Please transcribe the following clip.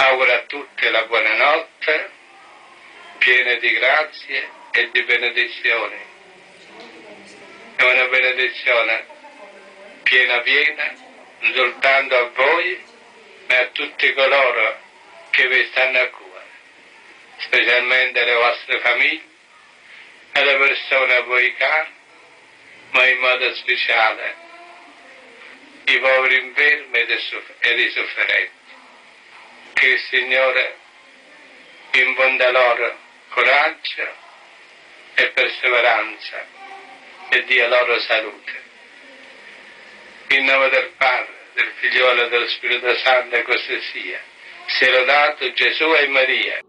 Auguro a tutti la buonanotte, piena di grazie e di benedizioni. È una benedizione piena, non soltanto a voi, ma a tutti coloro che vi stanno a cuore, specialmente alle vostre famiglie, alle persone a voi care, ma in modo speciale i poveri infermi ed i sofferenti. Che il Signore infonda loro coraggio e perseveranza e dia loro salute. In nome del Padre, del Figliolo e dello Spirito Santo, così sia. Sia lodato Gesù e Maria.